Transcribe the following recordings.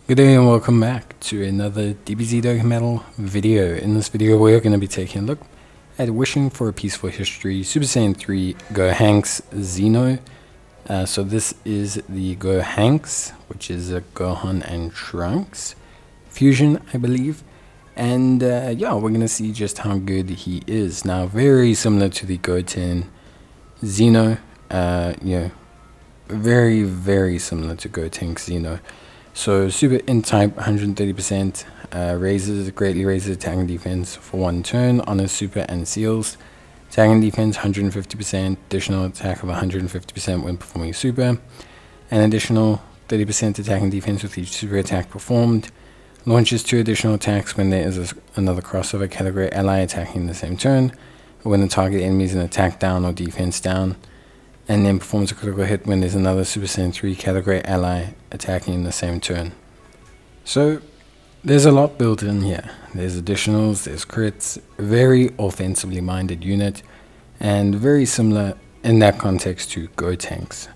Good day and welcome back to another DBZ Dokkan video. In this video we're going to be taking a look at Wishing for a Peaceful History Super Saiyan 3 Gohanks Xeno. So this is the Gohanks, which is a Gohan and Trunks fusion, I believe. And yeah, we're going to see just how good he is. Now, very similar to the Goten Xeno, very similar to Goten Xeno. So super in type 130%, greatly raises attack and defense for one turn on his super and seals. Attack and defense 150%, additional attack of 150% when performing super, an additional 30% attack and defense with each super attack performed. Launches 2 additional attacks when there is another crossover category ally attacking the same turn, or when the target enemy is in attack down or defense down. And then performs a critical hit when there's another Super Saiyan 3 category ally attacking in the same turn. So there's a lot built in here. There's additionals, there's crits, very offensively minded unit, and very similar in that context to Gotenks.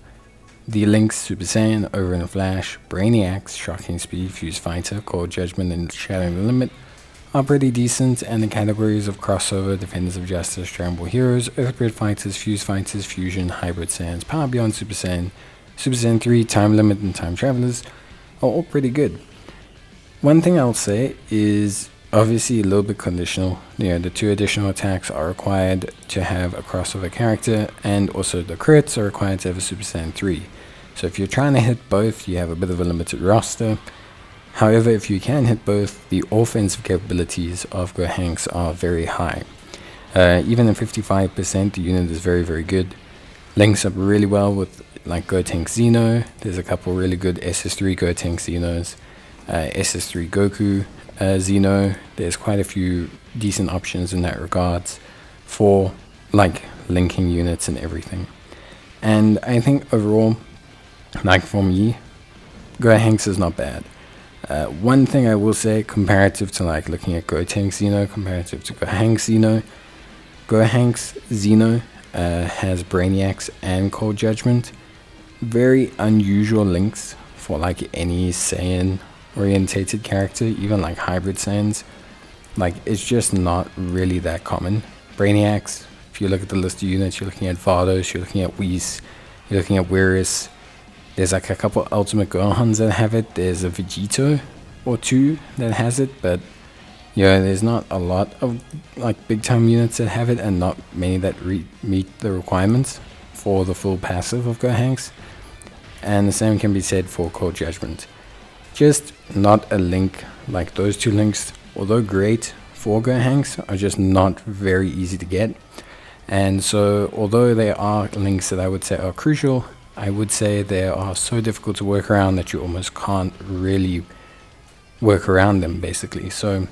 The links Super Saiyan, Over in a Flash, Brainiacs, Shocking Speed, Fuse Fighter, Cold Judgment, and Shattering the Limit are pretty decent, and the categories of crossover, Defenders of Justice, Scramble Heroes, Earthbred Fighters, Fuse Fighters, Fusion, Hybrid Saiyans, Power Beyond Super Saiyan, Super Saiyan 3, Time Limit, and Time Travelers are all pretty good. One thing I'll say is obviously a little bit conditional. The 2 additional attacks are required to have a crossover character, and also the crits are required to have a Super Saiyan 3. So if you're trying to hit both, you have a bit of a limited roster. However, if you can hit both, the offensive capabilities of Gohanks are very high. Even at 55%, the unit is very good. Links up really well with like Goten Xeno. There's a couple really good SS3 Goten Xenos, SS3 Goku Xeno. There's quite a few decent options in that regards for like linking units and everything. And I think overall, like for me, Gohanks is not bad. One thing I will say, comparative to like looking at Goten Xeno, comparative to Gohanks Xeno, Gohanks Xeno has Brainiacs and Cold Judgment. Very unusual links for like any Saiyan orientated character, even like hybrid Saiyans. Like it's just not really that common. Brainiacs, if you look at the list of units, you're looking at Vados, you're looking at Whis, you're looking at Whirus. There's like a couple Ultimate Gohans that have it. There's a Vegito or 2 that has it, but there's not a lot of like big time units that have it, and not many that meet the requirements for the full passive of Gohanks. And the same can be said for Cold Judgment. Just not a link like those 2 links, although great for Gohanks, are just not very easy to get. And so although they are links that I would say are crucial, I would say they are so difficult to work around that you almost can't really work around them, basically. So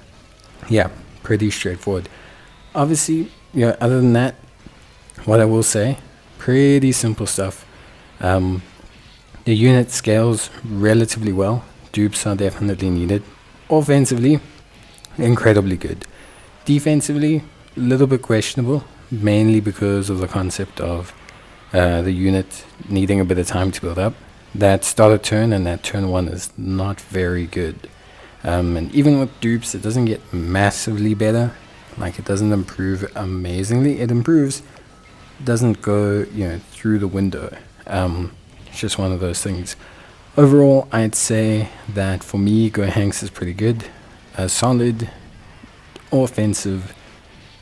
yeah, pretty straightforward. Obviously, other than that, what I will say, pretty simple stuff. The unit scales relatively well. Dupes are definitely needed. Offensively, incredibly good. Defensively, a little bit questionable, mainly because of the concept of the unit needing a bit of time to build up. That starter turn and that turn 1 is not very good. And even with dupes, it doesn't get massively better. Like it doesn't improve amazingly. It improves, doesn't go through the window. It's just one of those things. Overall, I'd say that for me, Gohanks is pretty good. A solid offensive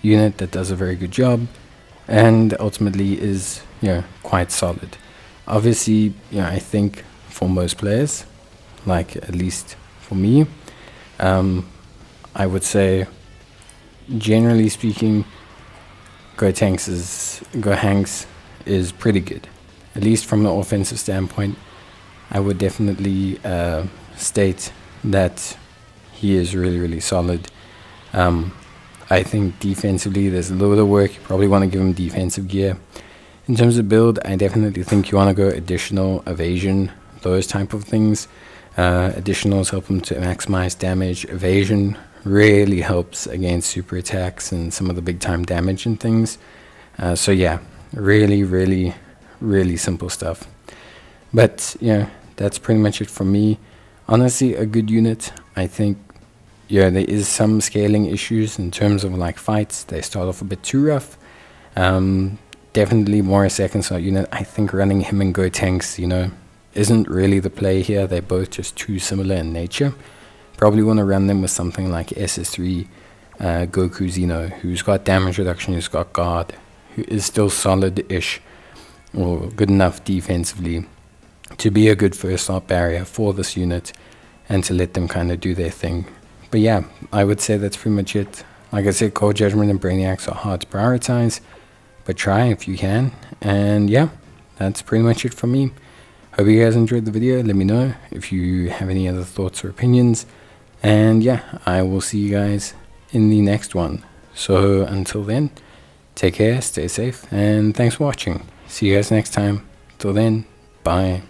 unit that does a very good job, and ultimately is quite solid. Obviously, I think for most players, like at least for me, I would say generally speaking, Gohanks is pretty good. At least from an offensive standpoint, I would definitely state that he is really solid. I think defensively there's a little bit of work. You probably want to give him defensive gear. In terms of build, I definitely think you want to go additional evasion, those type of things. Additionals help him to maximize damage. Evasion really helps against super attacks and some of the big time damage and things. So yeah, really simple stuff. But that's pretty much it for me honestly a good unit. I think, yeah, there is some scaling issues in terms of like fights. They start off a bit too rough. Definitely more a second slot unit. I think running him and Gohanks, you know, isn't really the play here. They're both just too similar in nature. Probably want to run them with something like SS3 Goku Xeno, who's got damage reduction, who's got guard, who is still solid-ish or good enough defensively to be a good first slot barrier for this unit and to let them kind of do their thing. But yeah, I would say that's pretty much it. Like I said, Cold Judgment and Brainiacs are hard to prioritize, but try if you can. And yeah, that's pretty much it from me. Hope you guys enjoyed the video. Let me know if you have any other thoughts or opinions. And yeah, I will see you guys in the next one. So until then, take care, stay safe, and thanks for watching. See you guys next time. Till then, bye.